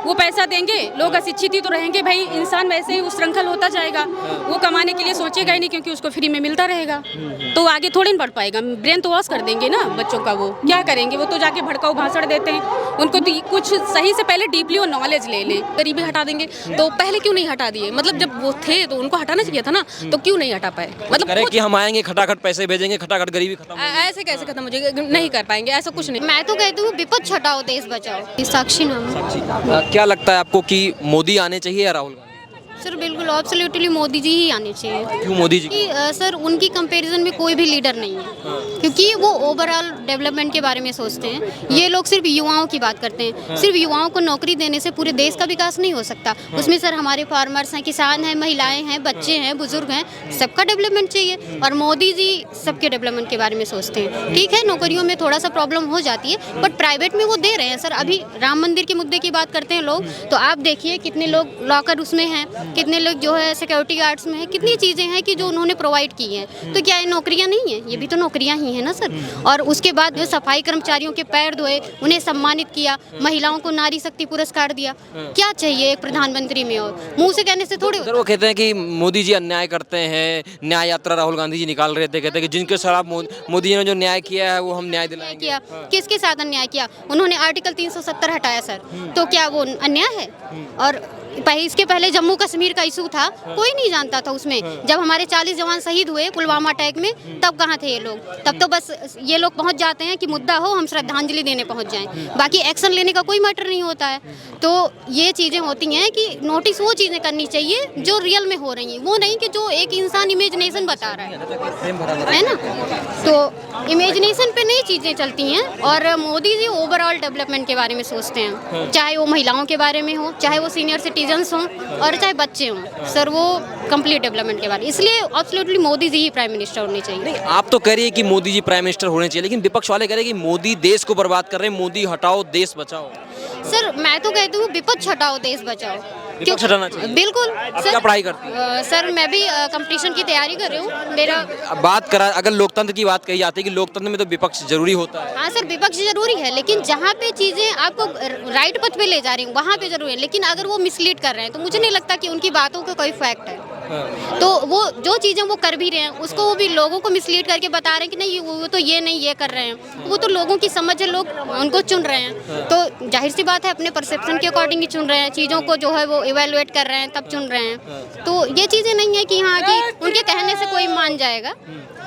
वो पैसा देंगे, लोग अशिक्षित ही तो रहेंगे भाई, इंसान वैसे ही उच्छृंखल होता जाएगा, वो कमाने के लिए सोचेगा ही नहीं क्योंकि उसको फ्री में मिलता रहेगा, तो आगे थोड़ी ना बढ़ पाएगा। ब्रेन तो वॉश कर देंगे ना बच्चों का, वो क्या करेंगे, वो तो जाके भड़काऊ भाषण देते हैं। उनको तो कुछ सही से पहले डीपली वो नॉलेज ले ले। गरीबी हटा देंगे तो पहले क्यों नहीं हटा दिए, मतलब जब वो थे तो उनको हटाना चाहिए था ना, तो क्यों नहीं हटा पाए। मतलब करे कि हम आएंगे खटाखट पैसे भेजेंगे, खटाखट गरीबी खत्म। ऐसे कैसे खत्म हो जाएगा, नहीं कर पाएंगे, ऐसा कुछ नहीं। मैं तो कहती हूँ विपक्ष हटाओ देश बचाओ। साक्षी नाम है। क्या लगता है आपको कि मोदी आने चाहिए या राहुल गांधी? सर बिल्कुल एब्सोल्युटली मोदी जी ही आने चाहिए। क्यों मोदी जी? कि सर उनकी कंपैरिजन में कोई भी लीडर नहीं है, क्योंकि वो ओवरऑल डेवलपमेंट के बारे में सोचते हैं। ये लोग सिर्फ युवाओं की बात करते हैं, सिर्फ युवाओं को नौकरी देने से पूरे देश का विकास नहीं हो सकता। उसमें सर हमारे फार्मर्स हैं, किसान हैं, महिलाएं हैं, बच्चे हैं, बुजुर्ग हैं, सबका डेवलपमेंट चाहिए। और मोदी जी सबके डेवलपमेंट के बारे में सोचते हैं। ठीक है, नौकरियों में थोड़ा सा प्रॉब्लम हो जाती है, बट प्राइवेट में वो दे रहे हैं। सर अभी राम मंदिर के मुद्दे की बात करते हैं लोग, तो आप देखिए कितने लोग लॉकर उसमें हैं, कितने लोग जो है सिक्योरिटी गार्ड्स में है, कितनी चीज़ें हैं कि जो उन्होंने प्रोवाइड की हैं। तो क्या ये नौकरियां नहीं है? ये भी तो नौकरियां ही हैं ना सर। और उसके बाद जो सफाई कर्मचारियों के पैर धोए, उन्हें सम्मानित किया, महिलाओं को नारी शक्ति पुरस्कार दिया। क्या चाहिए एक प्रधानमंत्री में? और मुंह से कहने से थोड़ी। सर वो कहते हैं कि मोदी जी अन्याय करते हैं, न्याय यात्रा राहुल गांधी जी निकाल रहे थे, कहते हैं कि जिनके खिलाफ मोदी जी ने जो न्याय किया है वो हम न्याय दिलाएंगे। किया किसके साथ अन्याय किया? उन्होंने आर्टिकल 370 हटाया सर, तो क्या वो अन्याय है? और इसके पहले जम्मू कश्मीर का इशू था, कोई नहीं जानता था उसमें। जब हमारे 40 जवान शहीद हुए पुलवामा अटैक में, तब कहाँ थे ये लोग? तब तो बस ये लोग पहुँच जाते हैं कि मुद्दा हो, हम श्रद्धांजलि देने पहुँच जाएं, बाकी एक्शन लेने का कोई मैटर नहीं होता है। तो ये चीज़ें होती हैं कि नोटिस वो चीज़ें करनी चाहिए जो रियल में हो रही हैं, वो नहीं कि जो एक इंसान इमेजिनेशन बता रहा है ना। तो इमेजिनेशन पे नई चीज़ें चलती हैं। और मोदी जी ओवरऑल डेवलपमेंट के बारे में सोचते हैं, चाहे वो महिलाओं के बारे में हो, चाहे वो सीनियर सिटीजन्स हों, और चाहे बच्चे हों। सर वो कंप्लीट डेवलपमेंट के बारे में, इसलिए एब्सोल्युटली मोदी जी ही प्राइम मिनिस्टर होने चाहिए। नहीं, आप तो कह रही है कि मोदी जी प्राइम मिनिस्टर होने चाहिए, लेकिन विपक्ष वाले कह रहे हैं कि मोदी देश को बर्बाद कर रहे हैं, मोदी हटाओ देश बचाओ। सर मैं तो कहती हूँ विपक्ष हटाओ देश बचाओ। विपक्ष हटाना चाहिए। बिल्कुल। आप क्या पढ़ाई करती हैं? सर मैं भी कंपटीशन की तैयारी कर रही हूँ। मेरा बात करा, अगर लोकतंत्र की बात कही जाती है कि लोकतंत्र में तो विपक्ष जरूरी होता है। हाँ सर विपक्ष जरूरी है, लेकिन जहाँ पे चीज़ें आपको राइट पथ पे ले जा रही हूँ वहाँ पे जरूरी है। लेकिन अगर वो मिसलीड कर रहे हैं तो मुझे नहीं लगता कि उनकी बातों का कोई फैक्ट है। तो वो जो चीज़ें वो कर भी रहे हैं उसको वो भी लोगों को मिसलीड करके बता रहे हैं कि नहीं वो तो ये नहीं ये कर रहे हैं। वो तो लोगों की समझ है, लोग उनको चुन रहे हैं, तो जाहिर सी बात है अपने परसेप्शन के अकॉर्डिंग ही चुन रहे हैं। चीज़ों को जो है वो इवेलुएट कर रहे हैं तब चुन रहे हैं। तो ये चीज़ें नहीं है कि हाँ कि उनके कहने से कोई मान जाएगा।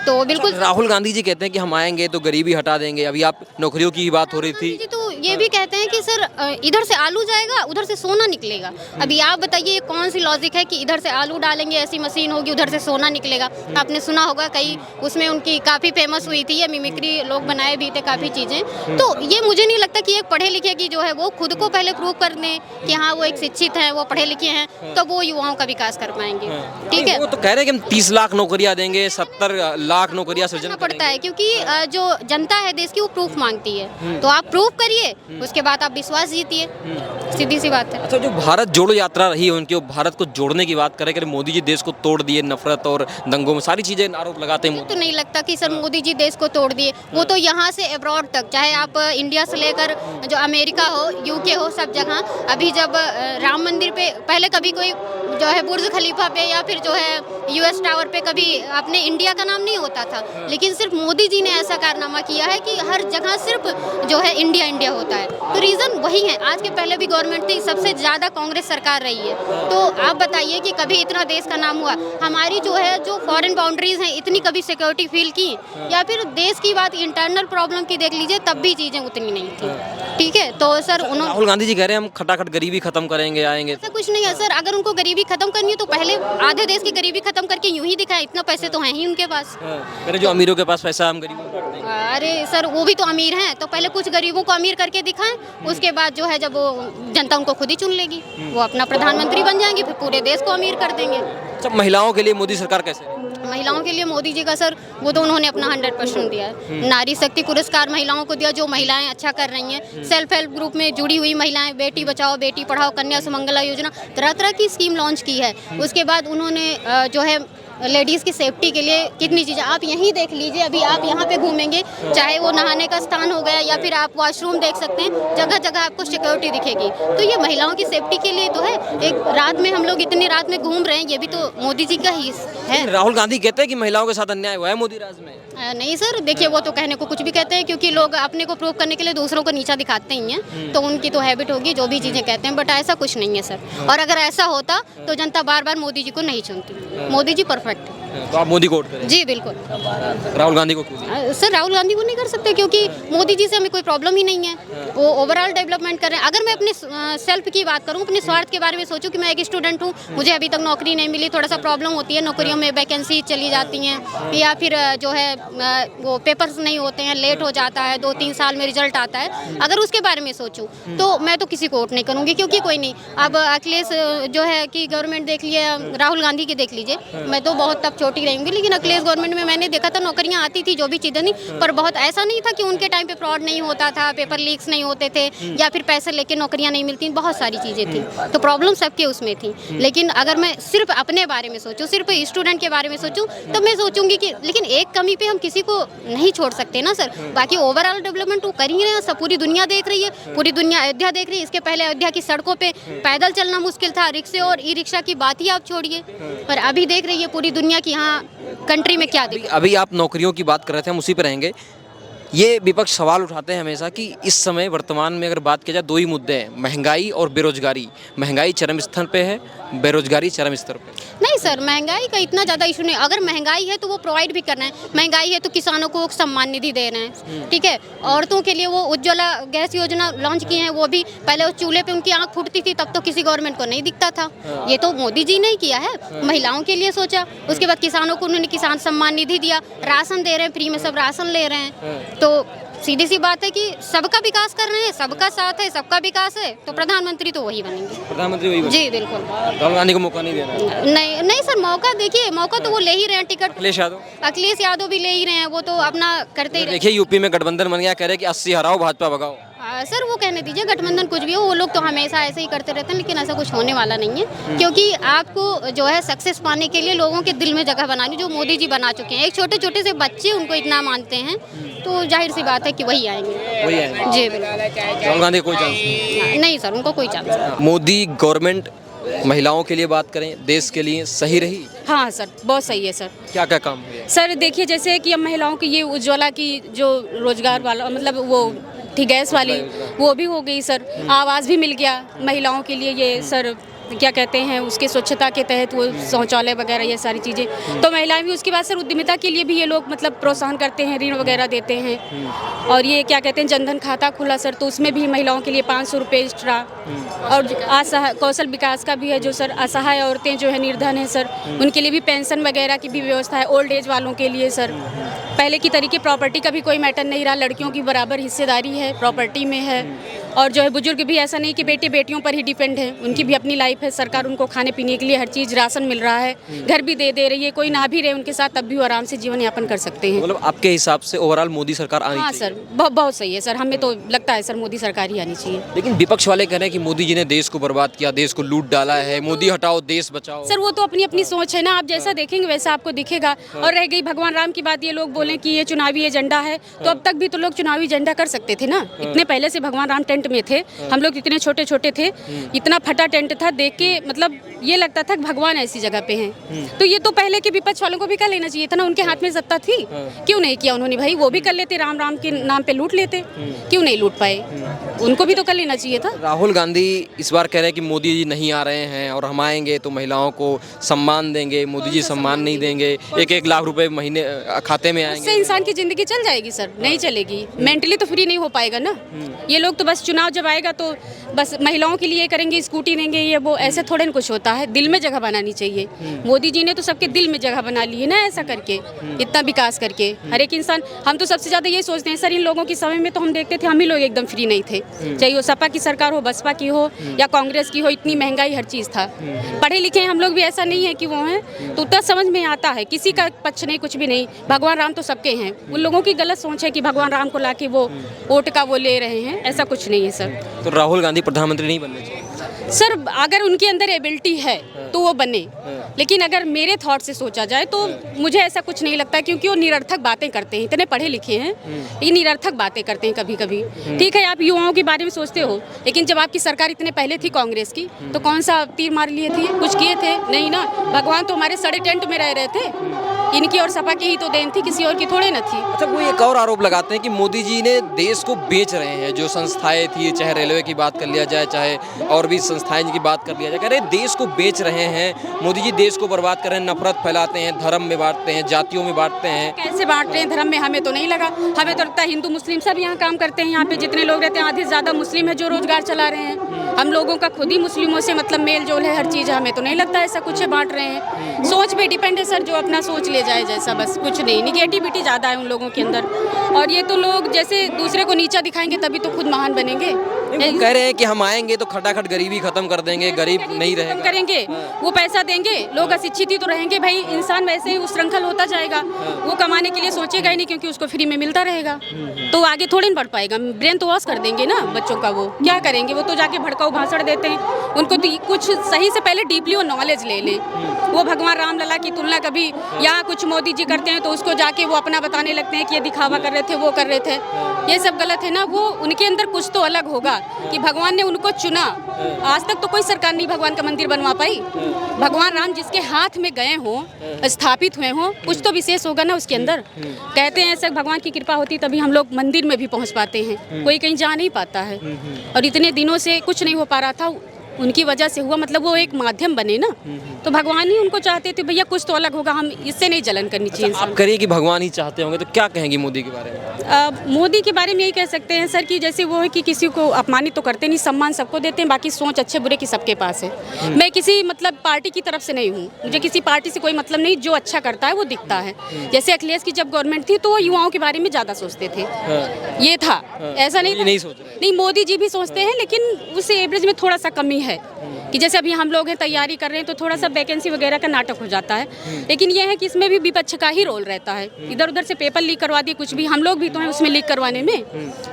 तो बिल्कुल राहुल गांधी जी कहते हैं कि हम आएंगे तो गरीबी हटा देंगे। अभी आप नौकरियों की ही बात हो रही थी। जी तो ये भी कहते हैं कि सर इधर से आलू जाएगा उधर से सोना निकलेगा। अभी आप बताइए ये कौन सी लॉजिक है कि इधर से आलू डालेंगे ऐसी मशीन होगी, उधर से सोना निकलेगा। आपने सुना होगा कई उसमें उनकी काफ़ी फेमस हुई थी, ये मिमिक्री लोग बनाए भी थे काफ़ी चीज़ें। तो ये मुझे नहीं लगता कि एक पढ़े लिखे की जो है वो खुद को पहले प्रूव कर दें कि हाँ वो एक शिक्षित हैं, वो पढ़े लिखे हैं, तो वो युवाओं का विकास कर पाएंगे। ठीक है, वो तो कह रहे हैं कि हम 30 लाख नौकरियां देंगे, 70 लाख नौकरियां सृजन पड़ता है क्योंकि जो जनता है देश की वो प्रूफ मांगती है। तो आप प्रूफ करिए, उसके बाद आप विश्वास जीतिए, सीधी सी बात है। अच्छा, जो भारत जोड़ो यात्रा रही है उनकी, वो भारत को जोड़ने की बात करें कि मोदी जी देश को तोड़ दिए, नफरत और दंगों में सारी चीजें आरोप लगाते हैं। तो नहीं लगता कि सर मोदी जी देश को तोड़ दिए। वो तो यहाँ से अब्रॉड तक, चाहे आप इंडिया से लेकर जो अमेरिका हो, यूके हो, सब जगह। अभी जब राम मंदिर पे पहले कभी कोई जो है बुर्ज खलीफा पे या फिर जो है यूएस टावर पे कभी अपने इंडिया का नाम नहीं होता था, लेकिन सिर्फ मोदी जी ने ऐसा कारनामा किया है कि हर जगह सिर्फ जो है इंडिया इंडिया होता है। तो रीज़न वही है। आज के पहले भी गवर्नमेंट थी, सबसे ज़्यादा कांग्रेस सरकार रही है। तो आप बताइए कि कभी इतना देश का नाम हुआ? हमारी जो है जो फॉरेन बाउंड्रीज हैं इतनी कभी सिक्योरिटी फील की? या फिर देश की बात इंटरनल प्रॉब्लम की देख लीजिए, तब भी चीज़ें उतनी नहीं थी। ठीक है, तो सर उन्होंने राहुल गांधी जी कह रहे हैं हम खटाखट गरीबी खत्म करेंगे, आएंगे। ऐसा कुछ नहीं है सर। अगर उनको गरीबी खत्म करनी है तो पहले आधे देश की गरीबी खत्म करके यूं ही दिखाए, इतना पैसे तो हैं ही उनके पास। अरे जो अमीरों के पास पैसा है हम गरीबों को बांट देंगे। अरे सर वो भी तो अमीर हैं, तो पहले कुछ गरीबों को अमीर करके दिखाएं, उसके बाद जो है जब वो जनता उनको खुद ही चुन लेगी, वो अपना प्रधानमंत्री बन जाएंगे, फिर पूरे देश को अमीर कर देंगे। अच्छा, महिलाओं के लिए मोदी सरकार कैसे? महिलाओं के लिए मोदी जी का सर वो तो उन्होंने अपना 100% दिया है। नारी शक्ति पुरस्कार महिलाओं को दिया, जो महिलाएं अच्छा कर रही हैं। सेल्फ हेल्प ग्रुप में जुड़ी हुई महिलाएं, बेटी बचाओ बेटी पढ़ाओ, कन्या सुमंगला योजना, तरह तरह की स्कीम लॉन्च की है। उसके बाद उन्होंने जो है लेडीज़ की सेफ्टी के लिए कितनी चीज़ें, आप यहीं देख लीजिए, अभी आप यहाँ पे घूमेंगे, चाहे वो नहाने का स्थान हो गया या फिर आप वॉशरूम देख सकते हैं, जगह जगह आपको सिक्योरिटी दिखेगी। तो ये महिलाओं की सेफ्टी के लिए तो है। एक रात में हम लोग इतनी रात में घूम रहे हैं, ये भी तो मोदी जी का ही है। राहुल गांधी कहते हैं कि महिलाओं के साथ अन्याय हुआ है मोदी राज में। नहीं सर, देखिए वो तो कहने को कुछ भी कहते हैं, क्योंकि लोग अपने को प्रूव करने के लिए दूसरों को नीचा दिखाते ही हैं, तो उनकी तो हैबिट होगी जो भी चीज़ें कहते हैं, बट ऐसा कुछ नहीं है सर। और अगर ऐसा होता तो जनता बार बार मोदी जी को नहीं चुनती। मोदी जी परफेक्ट है। तो आप मोदी को वोट करें? जी बिल्कुल। राहुल गांधी को क्यों नहीं? सर राहुल गांधी को नहीं कर सकते, क्योंकि मोदी जी से हमें कोई प्रॉब्लम ही नहीं है, वो ओवरऑल डेवलपमेंट कर रहे हैं। अगर मैं अपने सेल्फ की बात करूं, अपने स्वार्थ के बारे में सोचूं कि मैं एक स्टूडेंट हूं, मुझे अभी तक नौकरी नहीं मिली, थोड़ा सा प्रॉब्लम होती है, नौकरियों में वैकेंसी चली जाती हैं, या फिर जो है वो पेपर्स नहीं होते हैं, लेट हो जाता है, 2-3 साल में रिजल्ट आता है, अगर उसके बारे में सोचूं तो मैं तो किसी को वोट नहीं करूंगी, क्योंकि कोई नहीं। अब अखिलेश जो है कि गवर्नमेंट देख लिए, राहुल गांधी की देख लीजिए, मैं तो बहुत तब छोटी रहूंगी, लेकिन अखिलेश गवर्नमेंट में मैंने देखा था नौकरियां आती थी, जो भी चीज़ें नहीं, पर बहुत ऐसा नहीं था कि उनके टाइम पे फ्रॉड नहीं होता था, पेपर लीक्स नहीं होते थे, या फिर पैसे लेके नौकरियां नहीं मिलती, बहुत सारी चीज़ें थी, तो प्रॉब्लम सबके उसमें थी। लेकिन अगर मैं सिर्फ अपने बारे में सोचूं, सिर्फ स्टूडेंट के बारे में सोचूं, तो मैं सोचूंगी कि लेकिन एक कमी पे हम किसी को नहीं छोड़ सकते ना सर। बाकी ओवरऑल डेवलपमेंट वो कर ही रहे हैं, सब पूरी दुनिया देख रही है, पूरी दुनिया अयोध्या देख रही है। इसके पहले अयोध्या की सड़कों पे पैदल चलना मुश्किल था, रिक्शे और ई रिक्शा की बात ही आप छोड़िए, पर अभी देख रही है पूरी दुनिया की हाँ कंट्री में क्या दिख। अभी आप नौकरियों की बात कर रहे थे, हम उसी पे रहेंगे। ये विपक्ष सवाल उठाते हैं हमेशा कि इस समय वर्तमान में अगर बात की जाए, दो ही मुद्दे हैं, महंगाई और बेरोजगारी। महंगाई चरम स्तर पे है, बेरोजगारी चरम स्तर पे। नहीं सर, महंगाई का इतना ज़्यादा इशू नहीं। अगर महंगाई है तो वो प्रोवाइड भी करना है, महंगाई है तो किसानों को सम्मान निधि दे रहे हैं, ठीक है। औरतों के लिए वो उज्ज्वला गैस योजना लॉन्च की है, वो भी पहले उस चूल्हे पे उनकी आंख फूटती थी, तब तो किसी गवर्नमेंट को नहीं दिखता था, ये तो मोदी जी ने ही किया है, महिलाओं के लिए सोचा। उसके बाद किसानों को उन्होंने किसान सम्मान निधि दिया, राशन दे रहे हैं, फ्री में सब राशन ले रहे हैं। तो सीधी सी बात है कि सबका विकास कर रहे हैं, सबका साथ है, सबका विकास है, तो प्रधानमंत्री तो वही बनेंगे। प्रधानमंत्री वही जी बिल्कुल। राहुल गांधी को मौका नहीं देना? नहीं नहीं सर, मौका देखिए, मौका तो वो ले ही रहे हैं, टिकट अखिलेश यादव भी ले ही रहे हैं, वो तो अपना करते ही रहे। देखिए यूपी में गठबंधन बन गया, कह रहे कि 80 हराओ भाजपा भगाओ। सर वो कहने दीजिए, गठबंधन कुछ भी हो, वो लोग तो हमेशा ऐसे ही करते रहते हैं, लेकिन ऐसा कुछ होने वाला नहीं है, क्योंकि आपको जो है सक्सेस पाने के लिए लोगों के दिल में जगह बनानी, जो मोदी जी बना चुके हैं। एक छोटे छोटे से बच्चे उनको इतना मानते हैं, तो जाहिर सी बात है कि वही आएंगे। जी बिल्कुल। राहुल गांधी कोई चांस नहीं सर, उनको कोई चांस नहीं। मोदी गवर्नमेंट महिलाओं के लिए बात करें, देश के लिए सही रही? हाँ सर, बहुत सही है सर। क्या क्या काम हुए? सर देखिए, जैसे कि अब महिलाओं की ये उज्ज्वला की जो रोजगार वाला, मतलब वो थी गैस वाली, वो भी हो गई सर। आवास भी मिल गया महिलाओं के लिए, ये सर क्या कहते हैं उसके स्वच्छता के तहत वो शौचालय वगैरह ये सारी चीज़ें, तो महिलाएं भी। उसके बाद सर उद्यमिता के लिए भी ये लोग मतलब प्रोत्साहन करते हैं, ऋण वगैरह देते हैं। और ये क्या कहते हैं जनधन खाता खुला सर, तो उसमें भी महिलाओं के लिए 500 रुपये एक्स्ट्रा। और असहाय कौशल विकास का भी है जो सर, असहाय औरतें जो है निर्धन है सर, उनके लिए भी पेंशन वगैरह की भी व्यवस्था है, ओल्ड एज वालों के लिए सर। पहले की तरीके प्रॉपर्टी का भी कोई मैटर नहीं रहा, लड़कियों की बराबर हिस्सेदारी है प्रॉपर्टी में है। और जो है बुजुर्ग भी ऐसा नहीं कि बेटे बेटियों पर ही डिपेंड है, उनकी भी अपनी लाइफ है, सरकार उनको खाने पीने के लिए हर चीज़ राशन मिल रहा है, घर भी दे रही है, कोई ना भी रहे उनके साथ तब भी वो आराम से जीवन यापन कर सकते हैं। मतलब आपके हिसाब से ओवरऑल मोदी सरकार आनी हाँ चाहिए? सर बहुत सही है सर, हमें तो लगता है सर मोदी सरकार ही आनी चाहिए। लेकिन विपक्ष वाले कह रहे हैं कि मोदी जी ने देश को बर्बाद किया, देश को लूट डाला है, मोदी हटाओ देश बचाओ। सर वो तो अपनी अपनी सोच है ना, आप जैसा देखेंगे वैसा आपको दिखेगा। और रह गई भगवान राम की बात, ये लोग बोलें कि ये चुनावी एजेंडा है, तो अब तक भी तो लोग चुनावी एजेंडा कर सकते थे ना। इतने पहले से भगवान राम टेंट में थे, हम लोग इतने छोटे छोटे थे, इतना फटा टेंट था, देख के मतलब ये लगता था कि भगवान ऐसी जगह पे हैं। तो ये तो पहले के विपक्ष वालों को भी कर लेना चाहिए था ना, उनके हाथ में सत्ता थी, क्यों नहीं किया उन्होंने? भाई वो भी कर लेते, राम राम के नाम पे लूट लेते, क्यों नहीं लूट पाए? उनको भी तो कर लेना चाहिए था। राहुल गांधी इस बार कह रहे हैं कि मोदी जी नहीं आ रहे हैं और हम आएंगे तो महिलाओं को सम्मान देंगे। मोदी जी सम्मान नहीं देंगे, 1-1 लाख रुपए महीने खाते में आएंगे। उससे इंसान की जिंदगी चल जाएगी सर? नहीं चलेगी, मेंटली तो फ्री नहीं हो पाएगा ना। ये लोग तो बस चुनाव जब आएगा तो बस महिलाओं के लिए करेंगे, स्कूटी देंगे, ये वो, ऐसे थोड़े न कुछ होता है। दिल में जगह बनानी चाहिए। मोदी जी ने तो सबके दिल में जगह बना ली है ना, ऐसा करके, इतना विकास करके। हर एक इंसान, हम तो सबसे ज़्यादा ये सोचते हैं सर, इन लोगों की समय में तो हम देखते थे हम ही लोग एकदम फ्री नहीं थे, चाहे वो सपा की सरकार हो, बसपा की हो या कांग्रेस की हो, इतनी महंगाई हर चीज़ था। पढ़े लिखे हम लोग भी, ऐसा नहीं है कि वो हैं, तो उतना समझ में आता है, किसी का पक्ष नहीं, कुछ भी नहीं। भगवान राम तो सबके हैं। उन लोगों की गलत सोच है कि भगवान राम को लाके वो वोट का वो ले रहे हैं, ऐसा कुछ नहीं है सर। तो राहुल गांधी प्रधानमंत्री नहीं बनने चाहिए सर अगर उनके अंदर एबिलिटी है तो वो बने। लेकिन अगर मेरे थॉट से सोचा जाए तो मुझे ऐसा कुछ नहीं लगता, क्योंकि वो निरर्थक बातें करते हैं। इतने पढ़े लिखे हैं लेकिन निरर्थक बातें करते हैं कभी कभी। ठीक है, आप युवाओं के बारे में सोचते हो, लेकिन जब आपकी सरकार इतने पहले थी कांग्रेस की, तो कौन सा तीर मार लिए थे, कुछ किए थे? नहीं ना। भगवान तो हमारे सड़े टेंट में रह रहे थे। इनकी और सपा की ही तो देन थी, किसी और की थोड़े न थी। अच्छा, वो एक और आरोप लगाते हैं कि मोदी जी ने देश को बेच रहे हैं। जो संस्थाएं थी, चाहे रेलवे की बात कर लिया जाए, चाहे और भी संस्थाएं की बात कर लिया जाए, कह रहे देश को बेच रहे हैं मोदी जी, देश को बर्बाद कर रहे हैं, नफरत फैलाते हैं, धर्म में बांटते हैं, जातियों में बांटते हैं। कैसे बांट रहे हैं धर्म में? हमें तो नहीं लगा। हमें तो लगता है हिंदू मुस्लिम सब यहाँ काम करते हैं। यहाँ पे जितने लोग रहते हैं आधे से ज़्यादा मुस्लिम है जो रोजगार चला रहे हैं। हम लोगों का खुद ही मुस्लिमों से मतलब मेल जोल है, हर चीज़। हमें तो नहीं लगता ऐसा कुछ है बांट रहे हैं। सोच पे डिपेंड है सर, जो अपना सोच ले जाए जैसा, बस कुछ नहीं। निगेटिविटी ज़्यादा है उन लोगों के अंदर। और ये तो लोग जैसे दूसरे को नीचा दिखाएंगे तभी तो खुद महान बनेंगे। वो कह रहे हैं कि हम आएंगे तो खटाखट गरीबी खत्म कर देंगे, गरीब नहीं खत्म रहेगा। करेंगे, वो पैसा देंगे, लोग अशिक्षित ही तो रहेंगे भाई। इंसान वैसे ही उच्छृंखल होता जाएगा, वो कमाने के लिए सोचेगा ही नहीं, क्योंकि उसको फ्री में मिलता रहेगा। तो आगे थोड़ी न बढ़ पाएगा। ब्रेन तो वॉश कर देंगे ना बच्चों का। वो क्या करेंगे? वो तो जाके भड़काऊ भाषण देते हैं। उनको तो कुछ सही से पहले डीपली वो नॉलेज ले लें। वो भगवान राम लला की तुलना कभी यहाँ कुछ मोदी जी करते हैं तो उसको जाके वो अपना बताने लगते हैं कि ये दिखावा कर रहे थे, वो कर रहे थे। ये सब गलत है ना। वो उनके अंदर कुछ तो अलग होगा कि भगवान ने उनको चुना। आज तक तो कोई सरकार नहीं भगवान का मंदिर बनवा पाई। भगवान राम जिसके हाथ में गए हों, स्थापित हुए हों, कुछ तो विशेष होगा ना उसके अंदर। कहते हैं ऐसा भगवान की कृपा होती तभी हम लोग मंदिर में भी पहुंच पाते हैं। कोई कहीं जा नहीं पाता है। और इतने दिनों से कुछ नहीं हो पा रहा था, उनकी वजह से हुआ। मतलब वो एक माध्यम बने ना, तो भगवान ही उनको चाहते थे भैया कुछ तो अलग होगा, हम इससे नहीं जलन करनी चाहिए। आप करिए कि भगवान ही चाहते होंगे, तो क्या कहेंगी मोदी के बारे में? मोदी के बारे में यही कह सकते हैं सर कि जैसे वो है कि किसी को अपमानित तो करते नहीं, सम्मान सबको देते हैं, बाकी सोच अच्छे बुरे की सबके पास है। मैं किसी मतलब पार्टी की तरफ से नहीं हूँ, मुझे किसी पार्टी से कोई मतलब नहीं। जो अच्छा करता है वो दिखता है। जैसे अखिलेश की जब गवर्नमेंट थी तो वो युवाओं के बारे में ज़्यादा सोचते थे। ये था, ऐसा नहीं सोच रहे। नहीं, मोदी जी भी सोचते हैं, लेकिन उस एवरेज में थोड़ा सा कमी है। कि जैसे अभी हम लोग हैं तैयारी कर रहे हैं तो थोड़ा सा वैकेंसी वगैरह का नाटक हो जाता है। लेकिन यह है कि इसमें भी विपक्ष का ही रोल रहता है। इधर उधर से पेपर लीक करवा दिए, कुछ भी, हम लोग भी तो हैं उसमें लीक करवाने में।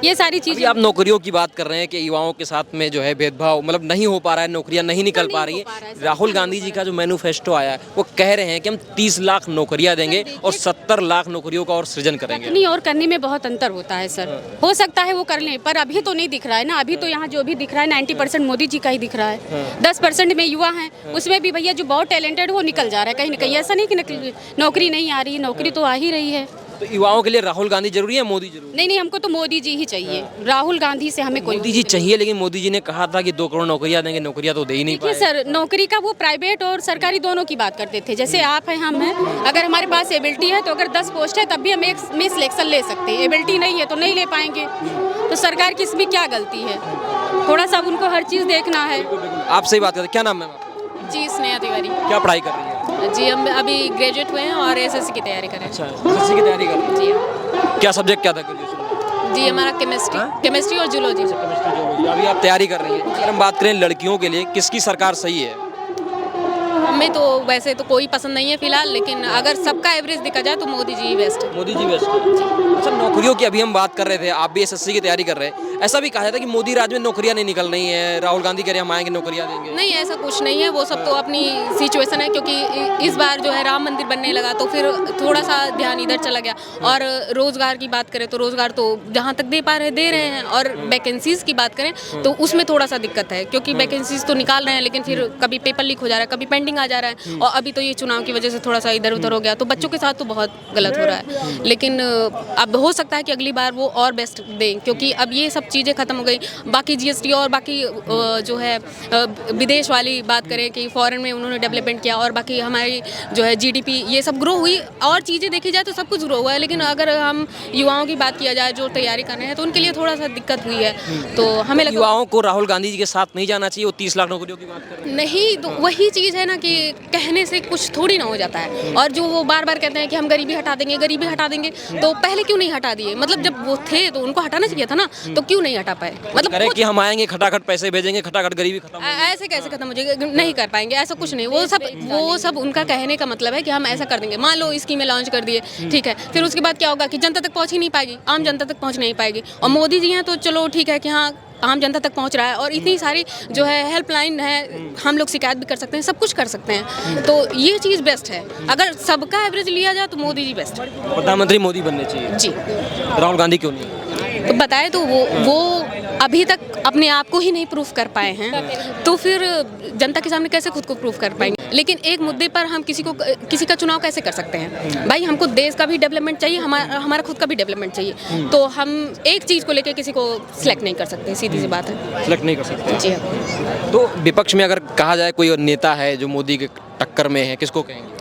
ये सारी चीज़ें। आप नौकरियों की बात कर रहे हैं कि युवाओं के साथ में जो है भेदभाव मतलब नहीं हो पा रहा है, नौकरियां नहीं निकल पा रही है। राहुल गांधी जी का जो मैनिफेस्टो आया है वो कह रहे हैं कि हम 30 लाख नौकरियां देंगे और 70 लाख नौकरियों का और सृजन करेंगे। नहीं, और करने में बहुत अंतर होता है सर। हो सकता है वो कर लें, पर अभी तो नहीं दिख रहा है ना। अभी तो यहाँ जो भी दिख रहा है 90% मोदी जी का ही दिख रहा है। 10% में युवा हैं, उसमें भी भैया जो बहुत टैलेंटेड वो निकल जा रहा है कहीं ना कहीं। ऐसा नहीं कि नौकरी नहीं आ रही, नौकरी तो आ ही रही है। तो युवाओं के लिए राहुल गांधी जरूरी है, मोदी जरूरी? नहीं, हमको तो मोदी जी ही चाहिए। राहुल गांधी से हमें कोई मोदी जी चाहिए, लेकिन मोदी जी ने कहा था कि 2 करोड़ नौकरियां देंगे, नौकरियां तो दे ही नहीं पाए। सर, नौकरी का वो प्राइवेट और सरकारी दोनों की बात करते थे। जैसे आप हैं, हम हैं, अगर हमारे पास एबिलिटी है तो अगर 10 पोस्ट है तब भी हम एक में सिलेक्शन ले सकते हैं। एबिलिटी नहीं है तो नहीं ले पाएंगे। तो सरकार की इसमें क्या गलती है? थोड़ा सा उनको हर चीज़ देखना है। आपसे ही बात करते, क्या नाम है? जी, स्नेहा तिवारी। क्या पढ़ाई कर रही है? जी, हम अभी ग्रेजुएट हुए हैं और एसएससी की तैयारी कर रहे हैं। अच्छा, एसएससी की तैयारी कर रही है। जी हाँ। क्या सब्जेक्ट क्या था ग्रेजुएशन? जी, हमारा केमिस्ट्री और जूलॉजी। अभी आप तैयारी कर रही हैं। अगर हम बात करें लड़कियों के लिए, किसकी सरकार सही है? हमें तो वैसे तो कोई पसंद नहीं है फिलहाल, लेकिन अगर सबका एवरेज देखा जाए तो मोदी जी बेस्ट है। मोदी जी बेस्ट है। अच्छा, नौकरियों की अभी हम बात कर रहे थे, आप भी एसएससी की तैयारी कर रहे हैं। ऐसा भी कहा जाता है कि मोदी राज में नौकरियां नहीं निकल रही हैं, राहुल गांधी कह रहे हैं हम आएंगे नौकरियां देंगे। नहीं, ऐसा कुछ नहीं है। वो सब तो अपनी सिचुएशन है, क्योंकि इस बार जो है राम मंदिर बनने लगा तो फिर थोड़ा सा ध्यान इधर चला गया। और रोजगार की बात करें तो रोजगार तो जहाँ तक दे पा रहे दे रहे हैं। और वैकेंसीज की बात करें तो उसमें थोड़ा सा दिक्कत है, क्योंकि वैकेंसीज तो निकाल रहे हैं लेकिन फिर कभी पेपर लीक हो जा रहा है, कभी पेंडिंग आ जा रहा है। और अभी तो ये चुनाव की वजह से थोड़ा सा इधर उधर हो गया, तो बच्चों के साथ तो बहुत गलत हो रहा है। लेकिन अब हो सकता है कि अगली बार वो और बेस्ट दें, क्योंकि अब ये सब चीज़ें खत्म हो गई। बाकी जीएसटी और बाकी जो है विदेश वाली बात करें कि फॉरेन में उन्होंने डेवलपमेंट किया, और बाकी हमारी जो है जीडीपी ये सब ग्रो हुई, और चीज़ें देखी जाए तो सब कुछ ग्रो हुआ है। लेकिन अगर हम युवाओं की बात किया जाए जो तैयारी कर रहे हैं तो उनके लिए थोड़ा सा दिक्कत हुई है। तो हमें लगता युवाओं को राहुल गांधी जी के साथ नहीं जाना चाहिए, वो 30 लाख नौकरियों की बात कर रहे हैं। नहीं, तो वही चीज़ है ना कि कहने से कुछ थोड़ी ना हो जाता है। और जो वो बार बार कहते हैं कि हम गरीबी हटा देंगे, गरीबी हटा देंगे, तो पहले क्यों नहीं हटा दिए? मतलब जब वो थे तो उनको हटाना चाहिए था ना, तो क्यों नहीं हटा पाए? मतलब करें कि हम आएंगे खटाखट पैसे भेजेंगे, खटाखट गरीबी खत्म। ऐसे कैसे खत्म हो जाएगा? नहीं कर पाएंगे, ऐसा कुछ नहीं। वो सब उनका कहने का मतलब है कि हम ऐसा कर देंगे। मान लो स्कीमें लॉन्च कर दिए, ठीक है, फिर उसके बाद क्या होगा कि जनता तक पहुंच ही नहीं पाएगी, आम जनता तक पहुंच नहीं पाएगी। और मोदी जी हैं तो चलो ठीक है कि हाँ आम जनता तक पहुंच रहा है और इतनी सारी जो है हेल्पलाइन है, हम लोग शिकायत भी कर सकते हैं, सब कुछ कर सकते हैं। तो ये चीज़ बेस्ट है। अगर सबका एवरेज लिया जाए तो मोदी जी बेस्ट है। प्रधानमंत्री मोदी बनने चाहिए जी। राहुल गांधी क्यों नहीं? तो बताए तो वो अभी तक अपने आप को ही नहीं प्रूफ कर पाए हैं, तो फिर जनता के सामने कैसे खुद को प्रूफ कर पाएंगे। लेकिन एक मुद्दे पर हम किसी का चुनाव कैसे कर सकते हैं? भाई हमको देश का भी डेवलपमेंट चाहिए, हमारा खुद का भी डेवलपमेंट चाहिए। तो हम एक चीज़ को लेकर किसी को सिलेक्ट नहीं कर सकते, सीधी सी बात है। सिलेक्ट नहीं कर सकते। जी हाँ। तो विपक्ष में अगर कहा जाए कोई नेता है जो मोदी के टक्कर में है, किसको कहेंगे?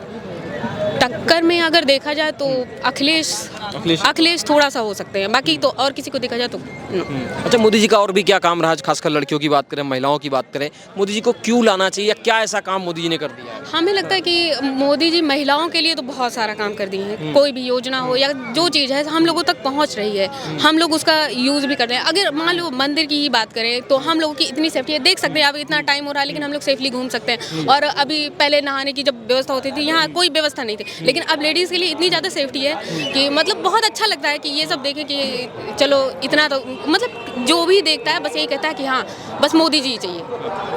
टक्कर में अगर देखा जाए तो अखिलेश थोड़ा सा हो सकते हैं, बाकी तो और किसी को देखा जाए तो अच्छा, मोदी जी का और भी क्या काम रहा, खासकर लड़कियों की बात करें, महिलाओं की बात करें, मोदी जी को क्यों लाना चाहिए, या क्या ऐसा काम मोदी जी ने कर दिया है? हमें लगता है कि मोदी जी महिलाओं के लिए तो बहुत सारा काम कर दिए हैं। कोई भी योजना हो या जो चीज़ है हम लोगों तक पहुंच रही है, हम लोग उसका यूज़ भी कर रहे हैं। अगर मान लो मंदिर की ही बात करें तो हम लोगों की इतनी सेफ्टी है, देख सकते हैं अब इतना टाइम हो रहा है लेकिन हम लोग सेफली घूम सकते हैं। और अभी पहले नहाने की जब व्यवस्था होती थी यहाँ कोई व्यवस्था नहीं थी, लेकिन अब लेडीज़ के लिए इतनी ज़्यादा सेफ्टी है कि मतलब बहुत अच्छा लगता है कि ये सब देखें कि चलो इतना तो मतलब जो भी देखता है बस यही कहता है कि हाँ बस मोदी जी चाहिए।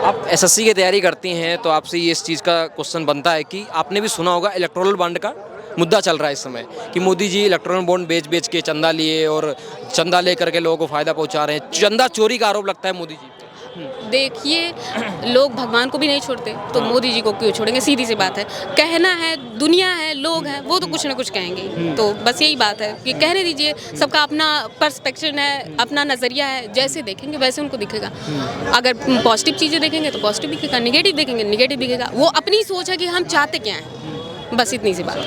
आप एसएससी की तैयारी करती हैं तो आपसे ये इस चीज़ का क्वेश्चन बनता है कि आपने भी सुना होगा इलेक्टोरल बॉन्ड का मुद्दा चल रहा है इस समय, कि मोदी जी इलेक्टोरल बॉन्ड बेच के चंदा लिए और चंदा लेकर के लोगों को फायदा पहुंचा रहे हैं। चंदा चोरी का आरोप लगता है मोदी जी। देखिए, लोग भगवान को भी नहीं छोड़ते तो मोदी जी को क्यों छोड़ेंगे? सीधी सी बात है। कहना है, दुनिया है, लोग हैं, वो तो कुछ ना कुछ कहेंगे। तो बस यही बात है कि कहने दीजिए, सबका अपना पर्सपेक्शन है, अपना नज़रिया है, जैसे देखेंगे वैसे उनको दिखेगा। अगर पॉजिटिव चीज़ें देखेंगे तो पॉजिटिव दिखेगा, निगेटिव देखेंगे निगेटिव दिखेगा। वो अपनी सोच है कि हम चाहते क्या हैं, बस इतनी सी बात।